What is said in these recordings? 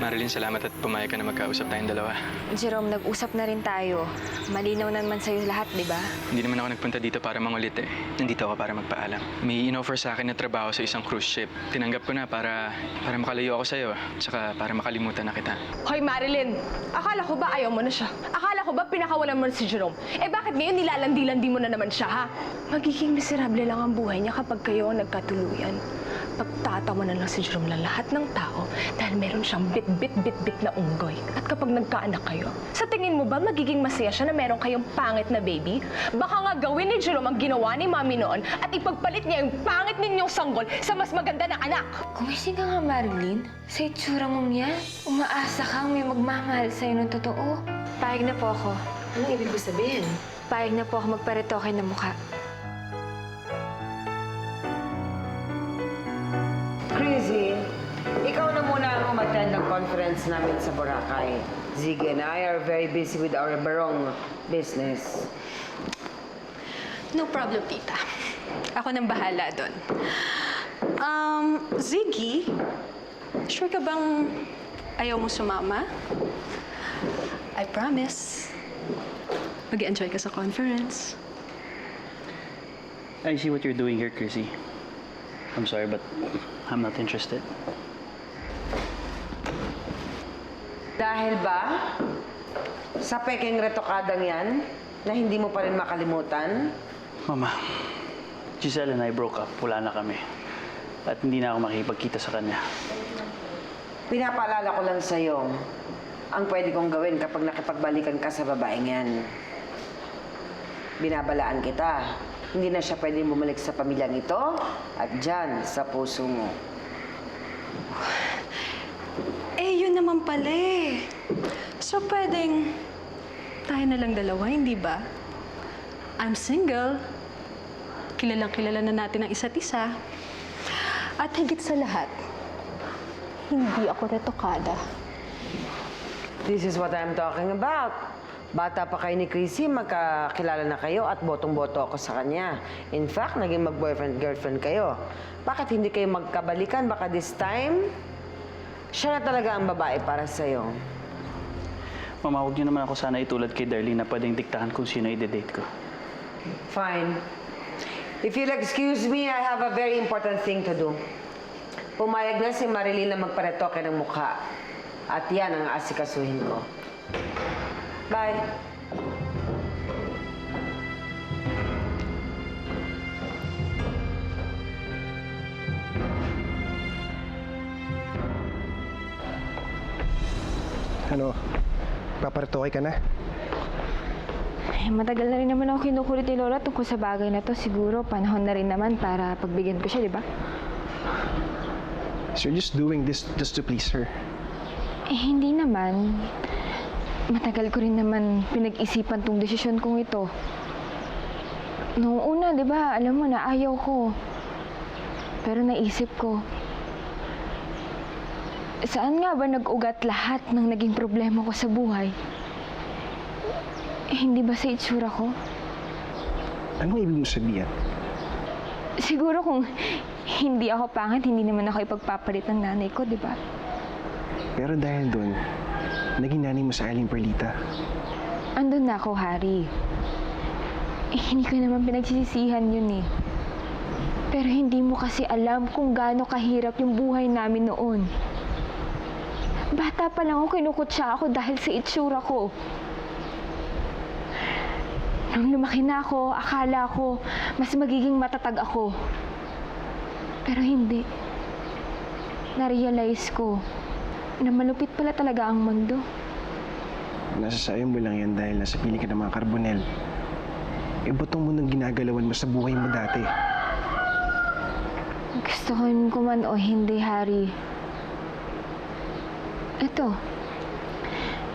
Marilyn, salamat at pumayag ka na magkausap tayong dalawa. Jerome, nag-usap na rin tayo. Malinaw naman sa'yo lahat, di ba? Hindi naman ako nagpunta dito para mangulit eh. Nandito ako para magpaalam. May in-offer sa akin na trabaho sa isang cruise ship. Tinanggap ko na para makalayo ako sa'yo. Tsaka para makalimutan na kita. Hoy Marilyn, akala ko ba ayaw mo na siya? Akala ko ba pinakawalan mo na si Jerome? Eh bakit ngayon nilalandi-landi mo na naman siya, ha? Magiging miserable lang ang buhay niya kapag kayo ang nagkatuluyan. Pagtatawa na lang si Jerome ng lahat ng tao dahil meron siyang bit-bit na unggoy. At kapag nagkaanak kayo, sa tingin mo ba magiging masaya siya na meron kayong pangit na baby? Baka nga gawin ni Jerome ang ginawa ni Mami noon at ipagpalit niya yung pangit ninyong sanggol sa mas maganda na anak. Kumising ka nga, Marilyn. Sa itsura mong yan, umaasa kang may magmamahal sa'yo ng totoo. Payag na po ako. Anong ibig mo sabihin? Payag na po ako magparetoke ng mukha. Crazy, ikaw na muna ang umattend ng conference namin sa Boracay. Ziggy and I are very busy with our barong business. No problem, tita. Ako nang bahala doon. Ziggy, sure ka bang ayaw mo sumama? I promise. Mag-enjoy ka sa conference. I see what you're doing here, Chrissy. I'm sorry, but I'm not interested. Dahil ba sa peking retokadang yan na hindi mo pa rin makalimutan? Mama, Giselle and I broke up. Wala na kami. At hindi na ako makikipagkita sa kanya. Pinapaalala ko lang sa'yo ang pwede kong gawin kapag nakipagbalikan ka sa babaeng yan. Binabalaan kita. Hindi na siya pwedeng bumalik sa pamilyang ito at dyan sa puso mo. Eh, yun naman pala eh. So, pwedeng tayo na lang dalawa, hindi ba? I'm single. Kilalang-kilala na natin ang isa't isa. At higit sa lahat, hindi ako retokada. This is what I'm talking about. Bata pa kayo ni Chrissy, magkakilala na kayo at botong-boto ako sa kanya. In fact, naging mag-boyfriend-girlfriend kayo. Bakit hindi kayo magkabalikan? Baka this time, siya na talaga ang babae para sa'yo. Mama, huwag niyo naman ako sana itulad kay Darlene na pwedeng diktahan kung sino i-date ko. Fine. If you'll excuse me, I have a very important thing to do. Pumayag na si Marilyn na magparetoke ng mukha. At yan ang aasikasuhin ko. Bye. Ano? Paparetoke ka na? Eh, matagal na rin naman ako kinukulit ni Lola tungkol sa bagay na to. Siguro, panahon na rin naman para pagbigyan ko siya, di ba? So you're just doing this just to please her? Eh, hindi naman. Matagal ko rin naman pinag-isipan tong desisyon kong ito. Noong una, di ba, alam mo na ayaw ko. Pero naisip ko, saan nga ba nag-ugat lahat ng naging problema ko sa buhay? Eh, hindi ba sa itsura ko? Anong ibig mo sabihin? Siguro kung hindi ako pangit, hindi naman ako ipagpapalit ng nanay ko, di ba? Pero dahil doon, naging nanay mo sa Aling Perlita. Andun na ako, Harry. Eh, hindi ko naman pinagsisisihan yun eh. Pero hindi mo kasi alam kung gaano kahirap yung buhay namin noon. Bata pa lang ako, kinukutsa ako dahil sa itsura ko. Nung lumaki na ako, akala ko mas magiging matatag ako. Pero hindi. Na-realize ko na malupit pala talaga ang mundo. Nasasabi mo lang yan dahil nasa pili ka ng mga karbonel. Eh, butong mo nang ginagalawan mo sa buhay mo dati. Gusto ko man o hindi, Harry.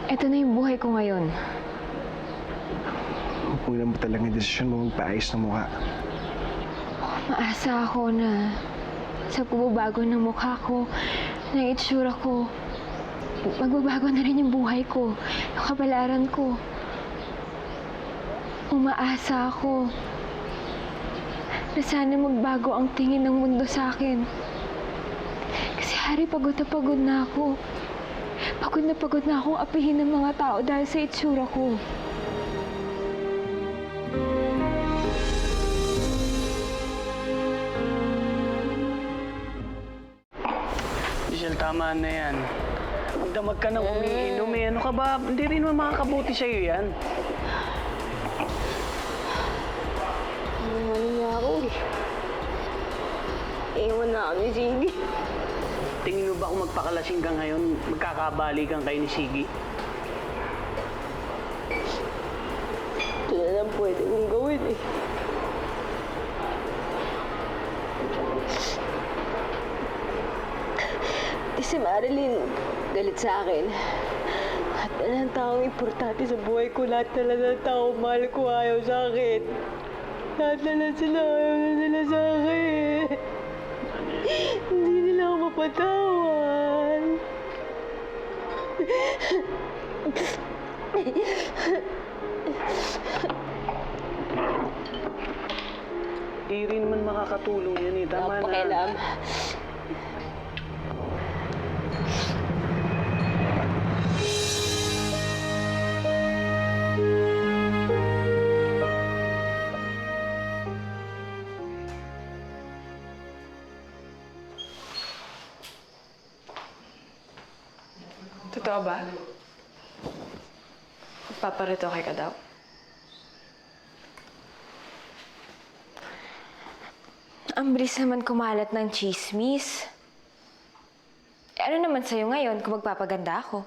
Ito na yung buhay ko ngayon. Una mo talagang desisyon mo magpaayos ng mukha. Maasa ako na sa pagbabago ng mukha ko, ng itsura ko, magbabago na rin yung buhay ko, yung kapalaran ko. Umaasa ako na sana magbago ang tingin ng mundo sa akin. Kasi Harry, pagod na ako. pagod na akong apihin ng mga tao dahil sa itsura ko. Giselle, tama na yan. Magdamag ka na umiinom eh. Ano ka ba? Hindi rin naman makakabuti sa'yo yan. Ano niya ako eh. Ewan na ako ni Siggy. Tingin mo ba kung magpakalasing ka ngayon, magkakabalikan kayo ni Siggy? Ito na lang pwede kong gawin eh. Si Marilyn, galit sa akin. Lahat na ng taong importante sa buhay ko, lahat na lang ng taong mahal ko ayaw sa akin. Lahat na lang sila ayaw na nila sa akin. Hindi nila ako mapatawan. Hindi rin naman makakatulong yan eh. Tama na. Pakialam. Totoo ba? Paparitoke ka daw? Ang bilis naman kumalat ng chismis. Ano naman sa'yo ngayon kung magpapaganda ako?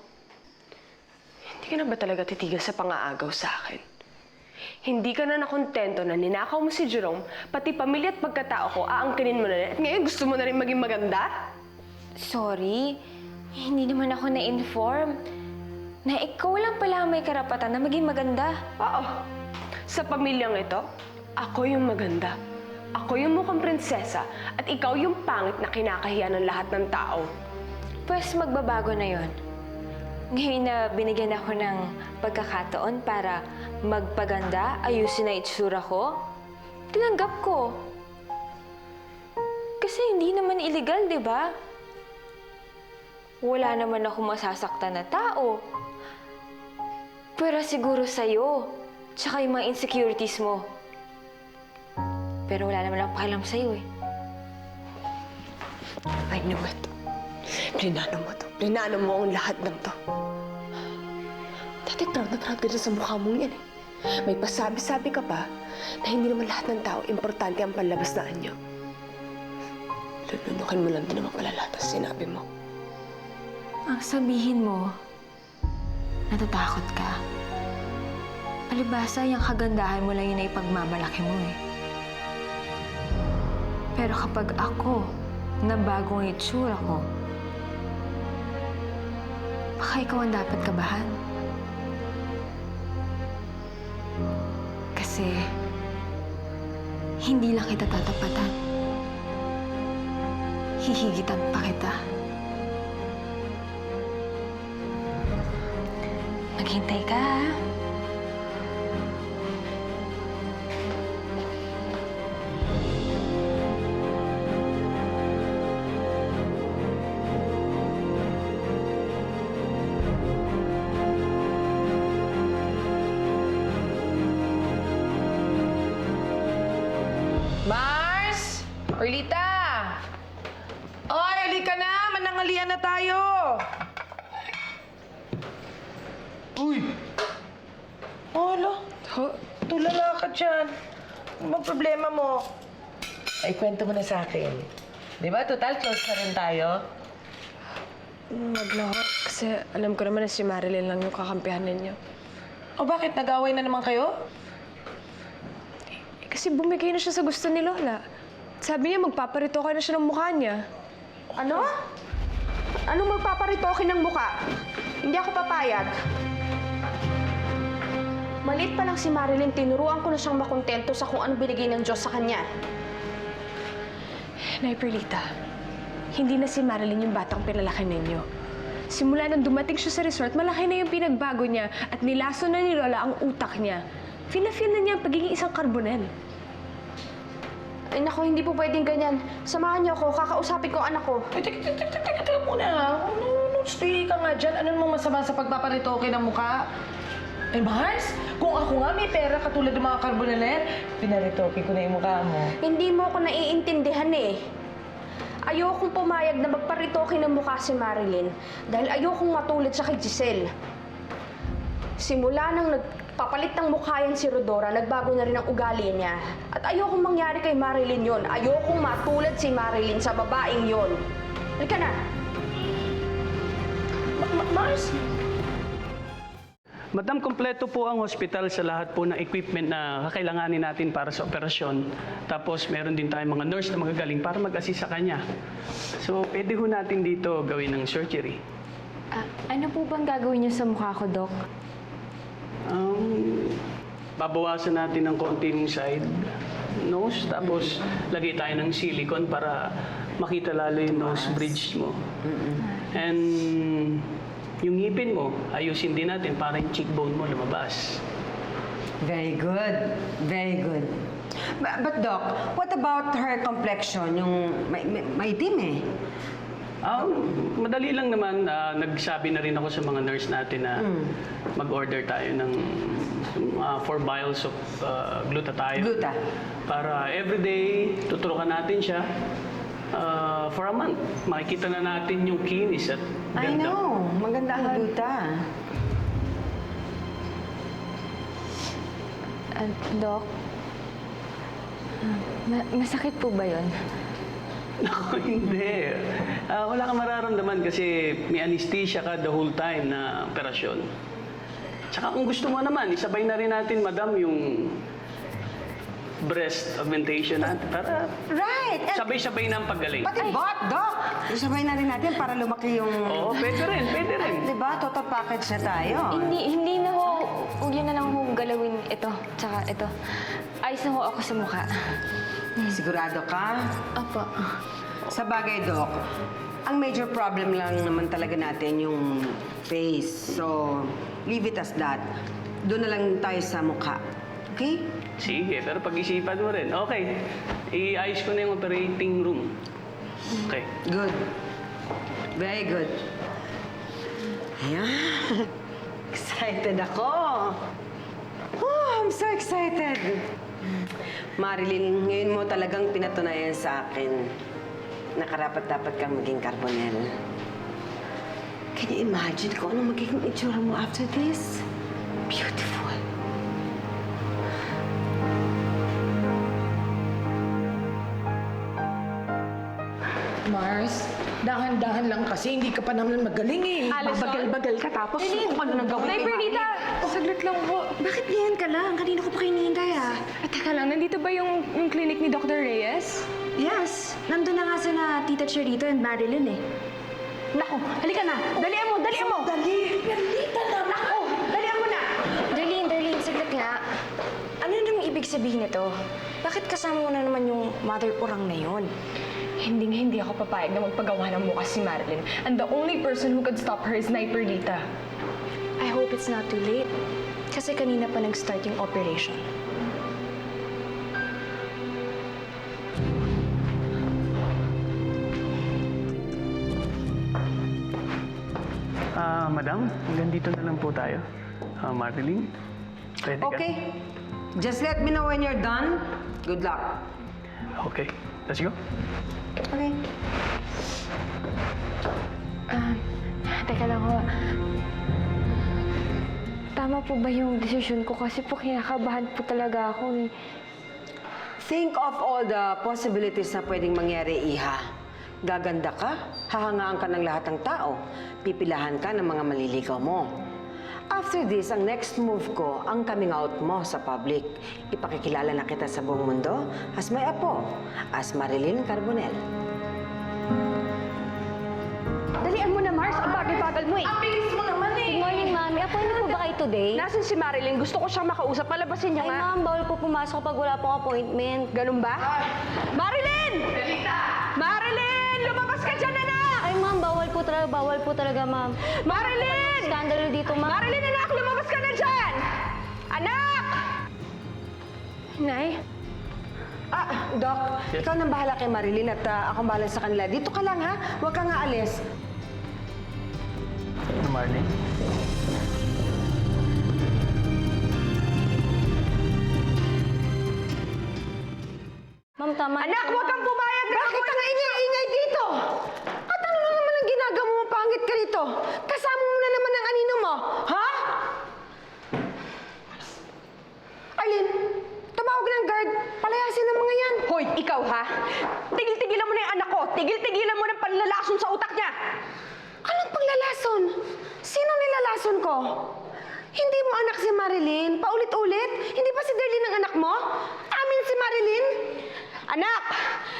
Hindi ka na ba talaga titigil sa pang-aagaw sa akin? Hindi ka na nakontento na ninakaw mo si Jerome, pati pamilya at pagkatao ko, aangkinin mo na rin. At ngayon gusto mo na rin maging maganda? Sorry, hindi naman ako na-inform na ikaw lang pala ang may karapatan na maging maganda. Oo. Sa pamilyang ito, ako yung maganda. Ako yung mukhang prinsesa at ikaw yung pangit na kinakahiya ng lahat ng tao. Pwes magbabago na yon. Ngayon na binigyan ako ng pagkakataon para magpaganda, ayusin na itsura ko, tinanggap ko. Kasi hindi naman illegal, di ba? Wala naman ako masasaktan na tao. Pero siguro sa'yo, tsaka yung mga insecurities mo. Pero wala naman akong pakialam sa'yo eh. I knew it. Plinano mo to. Plinano mo ang lahat ng to. Dati proud na proud ka dyan sa mukha mong yan eh. May pasabi-sabi ka pa na hindi naman lahat ng tao importante ang panlabas na anyo. Lulunukin mo lang din naman pala lahat ang sinabi mo. Ang sabihin mo, natatakot ka. Palibasa, yung kagandahan mo lang yun ay pagmamalaki mo eh. Pero kapag ako, nabago ang itsura ko, baka ikaw ang dapat kabahan. Kasi, hindi lang kita tatapatan. Hihigitan pa kita. Maghintay ka, ha? Mars! Orlita! Oy, halika na! Manangalian na tayo! Uy! Olo, tulala ka dyan. Ano bang problema mo? Ay, kwento mo na sa akin. Di ba, total, close na rin tayo? Wag na ho. Kasi alam ko naman na si Marilyn lang yung kakampihan ninyo. O bakit, nag-away na naman kayo? Kasi bumigay na siya sa gusto ni Lola. Sabi niya magpaparitoke na siya ng mukha niya. Ano? Anong magpaparitoke ng muka? Hindi ako papayag. Maliit pa lang si Marilyn, tinuruan ko na siyang makontento sa kung ano binigay ng Diyos sa kanya. Nay Perlita, hindi na si Marilyn yung batang pinalaki ninyo. Simula nang dumating siya sa resort, malaki na yung pinagbago niya at nilaso na ni Lola ang utak niya. Feel na niya ang pagiging isang karbonel. Ay naku, hindi po pwedeng ganyan. Samahan niyo ako, kakausapin ko ang anak ko. Teka muna. Ano stay ka nga dyan. Ano namang masama sa pagpaparitoke ng mukha? Eh, Mars, kung ako nga may pera katulad ng mga Carbonell, pinaritoke ko na yung mukha mo. Hindi mo ako naiintindihan eh. Ayokong pumayag na magparitoke ng mukha si Marilyn dahil ayokong matulad siya kay Giselle. Simula nang nagpapalit ng mukha yan si Rodora, nagbago na rin ang ugali niya. At ayokong mangyari kay Marilyn yon. Ayokong matulad si Marilyn sa babaeng yon. Halika na. Mars? Madam, kompleto po ang hospital sa lahat po ng equipment na kakailanganin natin para sa operasyon. Tapos meron din tayong mga nurse na magagaling para mag-assist sa kanya. So, pwede ho natin dito gawin ng surgery. Ano po bang gagawin niyo sa mukha ko, Doc? Babawasan natin ng konting side nose, tapos lagay tayo ng silicone para makita lalo yung nose bridge mo. And yung ngipin mo, ayusin din natin para yung cheekbone mo lumabas. Very good. Very good. But Doc, what about her complexion? Yung maitim eh. Madali lang naman. Nagsabi na rin ako sa mga nurse natin na mag-order tayo ng 4 vials of glutathione. Gluta. Para everyday, tuturukan natin siya for a month. Makikita na natin yung kinis at I ganda. know. Maganda ang gluta. Doc? Masakit po ba yun? Naku, hindi. Wala kang mararamdaman kasi may anesthesia ka the whole time na operasyon. Tsaka kung gusto mo naman, isabay na rin natin, madam, yung breast augmentation natin para Right. And sabay-sabay na ang paggaling. pati bot, Doc. Isabay na rin natin para lumaki yung... Oo, pwede rin, pwede rin. Diba? Total package na tayo. Hindi na ho. Huwag yun na lang ho galawin ito. Tsaka ito. Ayos na ho ako sa mukha. Sigurado ka? Opo. Sa bagay, Doc, ang major problem lang naman talaga natin yung face. So, leave it as that. Doon na lang tayo sa mukha. Okay? Sige, pero pag-isipan mo rin. Okay, iayos ko na yung operating room. Okay. Good. Very good. Ayan. Excited ako. Oh, I'm so excited. Marilyn, ngayon mo talagang pinatunayan sa akin na karapat-dapat kang maging Carbonell. Can you imagine kung ano magiging itsura mo after this? Beautiful. Mars, dahan-dahan lang kasi hindi ka pa naman magaling eh. Bagal-bagal ka tapos kung ano nang gawin Nay, Bernita! Saglit lang po. Bakit ngayon ka lang? Kanina ko pa kayo hinihintay ah. Teka lang, nandito ba yung clinic ni Dr. Reyes? Yes, nandun na nga sila Tita Cherito and Marilyn eh. Naku, halika na! Dalian mo! Dalian mo! Bernita na! Naku! Dalian mo na! Darlene, saglit nga. Ano namang ibig sabihin nito? Bakit kasama mo na naman yung mother urang na yun? Hindi ako papayag na magpagawa ng mukha si Marilyn. And the only person who could stop her is Nay Perlita. I hope it's not too late. Kasi kanina pa nag-start yung operation. Madam, hanggang dito na lang po tayo. Marilyn, pwede ka? Okay. Just let me know when you're done. Good luck. Okay, let's go. Okay. Teka lang ho. Tama po ba yung desisyon ko? Kasi po kinakabahan po talaga ako eh. Think of all the possibilities na pwedeng mangyari, Iha. Gaganda ka, hahangaan ka ng lahat ng tao, pipilahan ka ng mga maliligaw mo. After this, ang next move ko, ang coming out mo sa public. Ipakikilala na kita sa buong mundo as may apo, as Marilyn Carbonell. Dalian mo na, Mars. Ang bagal-bagal mo eh. Ang bilis mo naman eh! Good morning, Mami. Appointment po ba kayo today? Nasaan si Marilyn? Gusto ko siyang makausap. Palabasin niyo Ay, nga. ma'am, bawal po pumasok pag wala pong appointment. Ganun ba? Marilyn! Marilyn! Lumabas ka dyan, anak! Ay, ma'am, bawal po talaga, ma'am. Marilyn! Skandalo dito, ma'am. Marilyn, anak! Lumabas ka na dyan! Anak! Nay? Doc, ikaw nang bahala kay Marilyn at akong bahala sa kanila. Dito ka lang, ha? Huwag kang aalis. Marlene? Ma'am, tama na Anak, po, huwag kang pumayag na bakit ang ingay-ingay dito? At ano na naman ang ginagawa mo? Pangit ka rito. Kasama mo na naman ang anino mo. Ha? Arlene, tumawag ng guard. Palayasin ang mga yan. Hoy, ikaw ha? Tigil-tigilan mo na yung anak ko. Tigil-tigilan mo ng panlalason sa utak niya. Anong paglalason? Sino nilalason ko? Hindi mo anak si Marilyn? Paulit-ulit? Hindi ba si Darlene ang anak mo? Amin si Marilyn? Anak!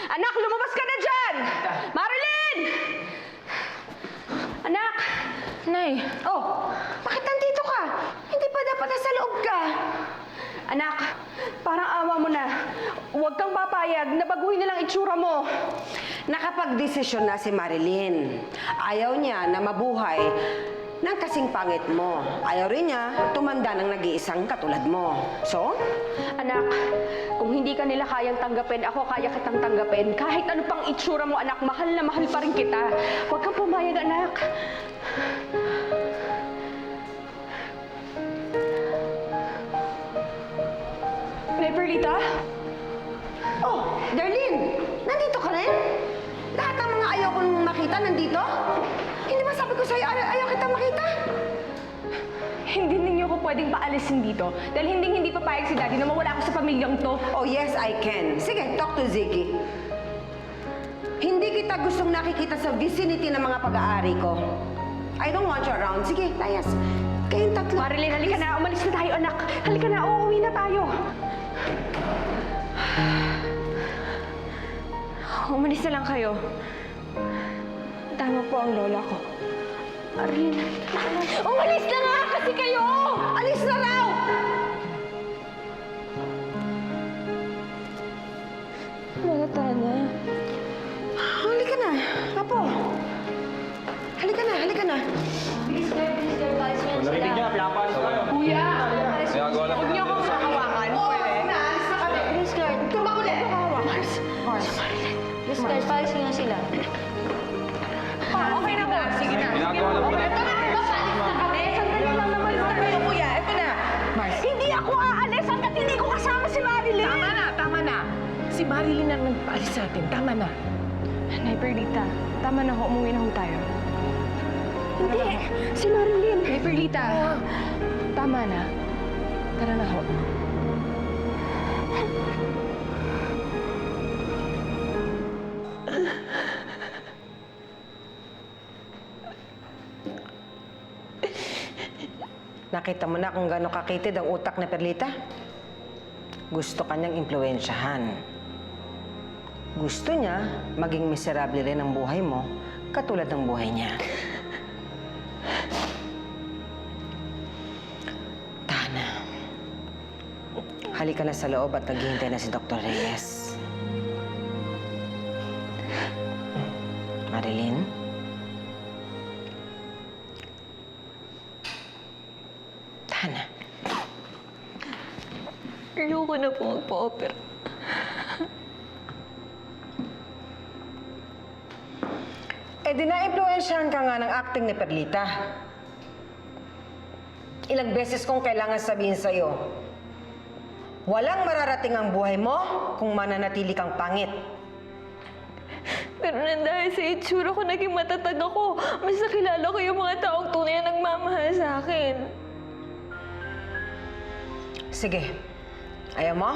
Anak, lumabas ka na dyan! Marilyn! Anak! Nay, Oh, bakit nandito ka? Hindi pa dapat nasa loob ka? Anak, parang awa mo na. Huwag kang papayag na baguhin nilang itsura mo. Nakapag-desisyon na si Marilyn. Ayaw niya na mabuhay ng kasing pangit mo. Ayaw rin niya tumanda ng nag-iisang katulad mo. So? Anak, kung hindi ka nila kayang tanggapin, ako kaya kitang tanggapin. Kahit ano pang itsura mo, anak, mahal na mahal pa rin kita. Huwag kang pumayag, anak. Nay Perlita? Oh, Darlene, nandito ka rin? Lahat ng mga ayaw kong makita nandito? Hindi ba sabi ko sa'yo, ayaw kita makita? Hindi ninyo ko pwedeng paalisin dito dahil hindi papayag si Daddy na mawala ako sa pamilyang to. Oh, yes, I can. Sige, talk to Ziggy. Hindi kita gustong nakikita sa vicinity ng mga pag-aari ko. I don't want you around. Sige, layas. Kayong tatlo. Marilyn, halika na. Umalis na tayo, anak. Halika na, uuwi na tayo. umalis na lang kayo. Tama po ang lola ko. Arlene, Umalis na nga kasi kayo! Alis na raw! lola, tara na. Halika na, Apo. Halika na, halika na. Kuya! Huwag niyo akong hawakan. Pwede? Naalis na kami. Please, guard. Tumakulit ako hawakan. Please, guard. Paalis nga sila. Okay na ba? Sige na. Ginagawa lang. Okay, ito na. Alis na kami. Sandali lang naman tayo, kuya. Ito na. Hindi ako aalis hanggat hindi ko kasama si Marilyn. Tama na. Si Marilyn ang nagpaalis sa atin. Tama na. Nay Perlita, tama na ho. Umuwi na ho tayo. Hindi, si Marilyn. Nay Perlita, tama na. Tara na ho. Nakita mo na kung gano'ng kakitid ang utak ni Perlita? Gusto kanyang impluwensyahan. Gusto niya maging miserable rin ang buhay mo, katulad ng buhay niya. Tana, halika na sa loob at naghihintay na si Dr. Reyes. Marilyn? Tana. Ayoko na po magpa-opera. Eh di na-impluwensyahan ka nga ng acting ni Perlita. Ilang beses kong kailangan sabihin sa'yo, walang mararating ang buhay mo kung mananatili kang pangit. Pero nang dahil sa itsura ko, naging matatag ako. Mas nakilala ko yung mga taong tunay na nagmamahal sa akin. Sige, ayaw mo?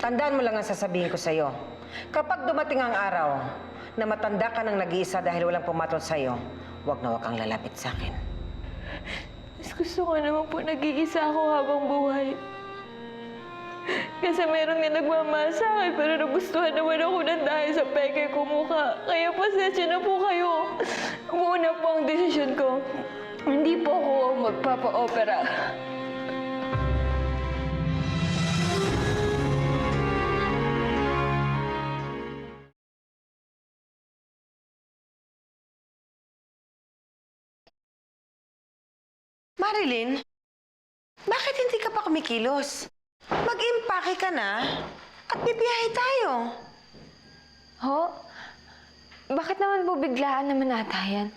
Tandaan mo lang ang sasabihin ko sa'yo. Kapag dumating ang araw na matanda ka ng nag-iisa dahil walang pumatol sa'yo, huwag na huwag kang lalapit sa akin. Mas gusto ko naman po nag-iisa ako habang buhay. Kasi meron nga nagmamahal sa akin, pero nagustuhan naman ako ng dahil sa peke ko mukha. Kaya pasensya na po kayo. Muna po ang desisyon ko. Hindi po ako magpapa-opera. Marilyn, bakit hindi ka pa kumikilos? Mag-impake ka na at bibiyahe tayo. Ho? Bakit naman po biglaan naman ata yan?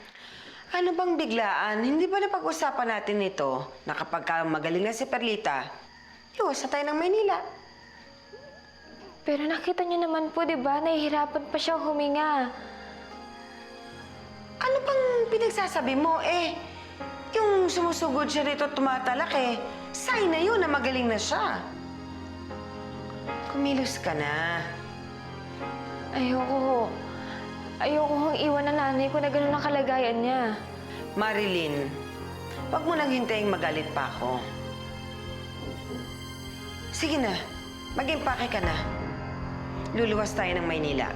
Ano bang biglaan? Hindi ba napag-usapan natin ito na kapag magaling na si Perlita, iwas na tayo ng Maynila? Pero nakita niyo naman po, di ba? Nahihirapan pa siya huminga. Ano bang pinagsasabi mo? Yung sumusugod siya rito at tumatalak sign na yun na magaling na siya. Kumilos ka na. Ayoko. Ayoko hong iwan ang nanay ko na gano'n ang kalagayan niya. Marilyn, wag mo nang hintayin magalit pa ako. Sige na, mag-impake ka na. Luluwas tayo ng Maynila.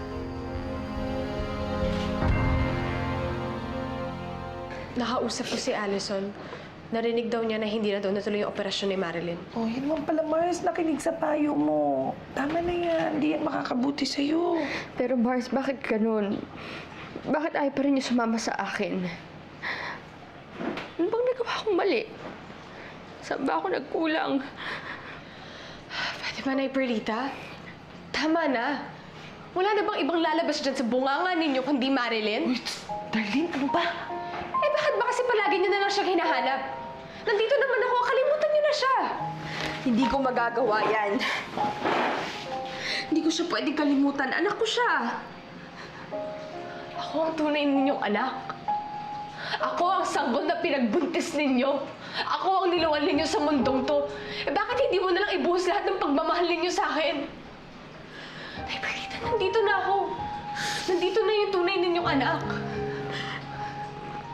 Nakausap ko si Allison. Narinig daw niya na hindi na daw natuloy yung operasyon ni Marilyn. Oh, yun naman pala, Mars. Nakinig sa payo mo. Tama na yan. Hindi yan makakabuti sa'yo. Pero Mars, bakit ganun? Bakit ayaw pa rin niyo sumama sa akin? Ano bang nagawa kong mali? Saan ba ako nagkulang? Pwede ba na, Perlita? Tama na. Wala na bang ibang lalabas dyan sa bunganga ninyo kundi Marilyn? Darlene, ano ba? Eh bakit ba kasi palagi niyo na lang siya hinahanap? Nandito naman ako, kalimutan niyo na siya. Hindi ko magagawa yan. Hindi ko siya pwedeng kalimutan. Anak ko siya. Ako ang tunay ninyong anak. Ako ang sanggol na pinagbuntis ninyo. Ako ang niluwan ninyo sa mundong to. Eh bakit hindi mo na lang ibuhos lahat ng pagmamahal ninyo sa akin? Ay, Perlita, nandito na ako. Nandito na yung tunay ninyong anak.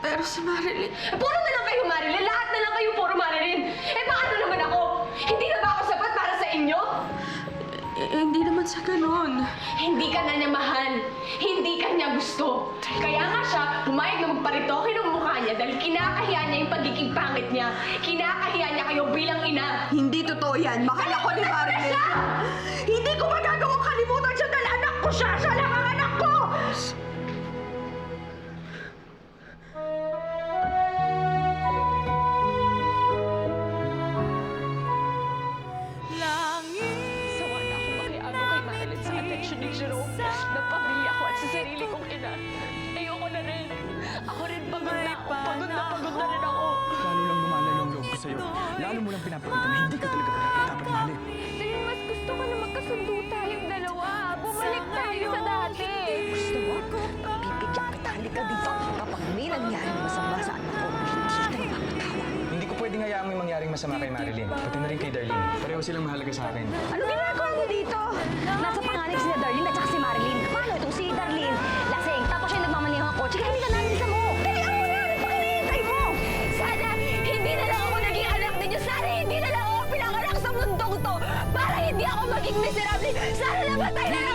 Pero si Marilyn... Puro na lang kayo, Marilyn! Lahat na lang kayo puro Marilyn! Eh, paano naman ako? Hindi na ba ako sapat para sa inyo? Hindi naman sa ganun. Hindi ka na niya mahal. Hindi ka niya gusto. Kaya nga siya, pumayag na magparitoke ng mukha niya dahil kinakahiya niya yung pagiging pangit niya. Kinakahiya niya kayo bilang ina. Hindi totoo yan. Mahal ako ni Marilyn. Hindi ko magagawang kalimutan siya dahil anak ko siya. Siya lang ang anak ko! Sawa na ako makiago kay Marilyn sa atensyon ni Jerome ng pamilya ko at sa sarili kong ina. Ayoko na rin. Ako rin pagod na ako. Pagod na rin ako. Lalo lang lumalala yung loob ko sa'yo. Lalo mo lang pinapakita na hindi ka talaga dapat mahalin. Pero mas gusto ko na magkasundo tayong dalawa. Bumalik tayo sa dati. Gusto mo? Bibigyan kita. Halika dito. Kapag may nangyari masama sa anak ko, hindi kita mapatawa. Hindi ko pwedeng hayaan may mangyaring masama kay Marilyn. Pati na rin kay Darlene. Pareho silang mahalaga sa akin. Ano ginagawa mo dito? Nasa panganib sila Darlene at saka si Marilyn. Paano itong si Darlene? Lasing, tapos siya nagmamaneho ng kotse. Kaya hindi ka namin sa mo. Dalihan mo na! Ano pa hinihintay mo? Sana hindi na lang ako naging anak ninyo. Sana hindi na lang ako pinanganak sa mundong to. Para hindi ako maging miserable. Sana namatay na lang